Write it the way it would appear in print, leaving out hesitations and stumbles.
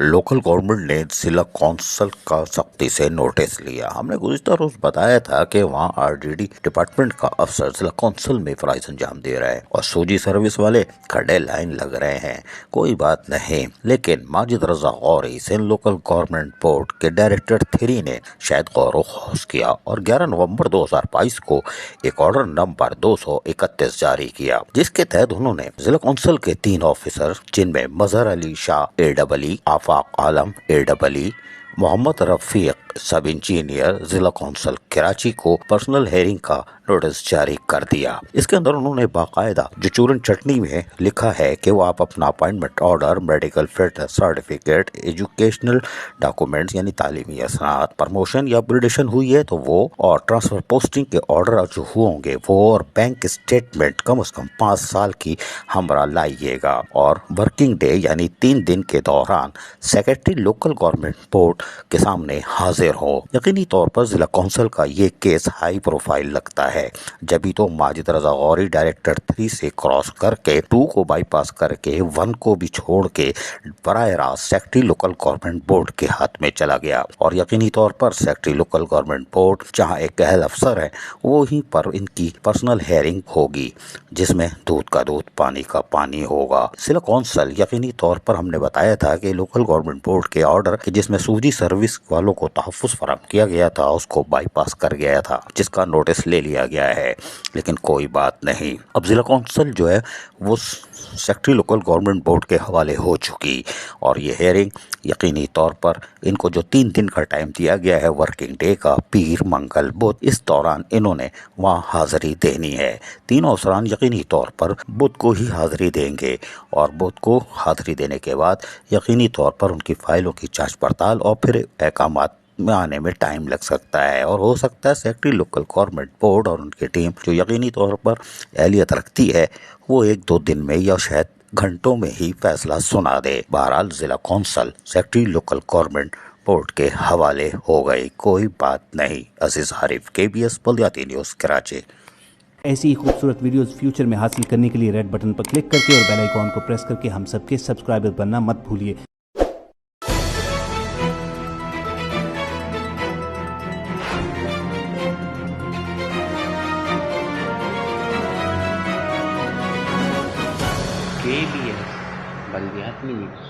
Local government ने जिला council का सख्ती से नोटिस लिया। हमने गुज़िश्ता रोज बताया था कि वहाँ आरडीडी डिपार्टमेंट का अफसर जिला कौंसिल में फराइज अंजाम दे रहा है और सूजी सर्विस वाले खड़े लाइन लग रहे हैं। कोई बात नहीं, लेकिन Majid Raza Ghauri Sindh local government board के डायरेक्टर 3 ने शायद गौर खोज किया और 11 नवंबर 2022 को एक ऑर्डर नंबर 231 जारी किया, जिसके तहत उन्होंने जिला कौंसिल के 3 ऑफिसर जिनमें मजहर अली शाह AEE, आफाक आलम AEE, मोहम्मद रफीक सब इंजीनियर जिला कौंसिल कराची को पर्सनल हेयरिंग का नोटिस जारी कर दिया। इसके अंदर उन्होंने बाकायदा जो चूरन चटनी में लिखा है कि वो आप अपना appointment order, medical fitness certificate, educational documents यानी तालीमी असनाद, प्रमोशन या अपग्रेडेशन हुई है तो वो, और ट्रांसफर पोस्टिंग के ऑर्डर जो होंगे वो, और बैंक स्टेटमेंट कम से कम 5 साल की हमरा लाइएगा। और वर्किंग डे यानी 3 दिन के दौरान सेक्रेटरी लोकल गवर्नमेंट बोर्ड के सामने हाजिर हो। यकीनी तौर पर जिला कौंसिल का ये केस हाई प्रोफाइल लगता है, जब तो माजिद रजा गौरी डायरेक्टर 3 से क्रॉस करके 2 को बाईपास करके 1 को भी छोड़ के बराह रास्त सेक्रेटरी लोकल गवर्नमेंट बोर्ड के हाथ में चला गया। और यकीनी तौर पर सेक्रेटरी लोकल गवर्नमेंट बोर्ड जहां एक अहल अफसर है वो ही पर इनकी पर्सनल हेयरिंग होगी, जिसमें दूध का दूध पानी का पानी होगा। जिला कौंसिल यकीनी तौर पर हमने बताया था कि लोकल गवर्नमेंट बोर्ड के ऑर्डर जिसमें सूजी सर्विस वालों को तहफ़्फ़ुज़ फराहम किया गया था उसको बाईपास कर गया था, जिसका नोटिस ले लिया गया है। लेकिन कोई बात नहीं, अब जिला कौंसिल जो है वो सेक्रेटरी लोकल गवर्नमेंट बोर्ड के हवाले हो चुकी और ये हेयरिंग यकीनी तौर पर इनको जो 3 दिन का टाइम दिया गया है वर्किंग डे का, पीर मंगल बुध, इस दौरान इन्होंने वहाँ हाजिरी देनी है। 3 अफसरान यकीनी तौर पर बुध को ही हाजिरी देंगे और बुध को हाजिरी देने के बाद यकीनी तौर पर उनकी फाइलों की जांच पड़ताल और फिर अहकामात में आने में टाइम लग सकता है। और हो सकता है सेक्रेटरी लोकल गवर्नमेंट बोर्ड और उनकी टीम जो यकीनी तौर पर अहलियत रखती है वो 1-2 दिन में या शायद घंटों में ही फैसला सुना दे। बहरहाल जिला council secretary local government board के हवाले हो गई, कोई बात नहीं। अजीज आरिफ, KBS बल्दियाती न्यूज़, कराची। ऐसी ही खूबसूरत वीडियोस फ्यूचर में हासिल करने के लिए रेड बटन पर क्लिक करके और बेल आइकॉन को प्रेस करके हम सबके सब्सक्राइबर बनना मत भूलिए। KBS बल्दियाती न्यूज़।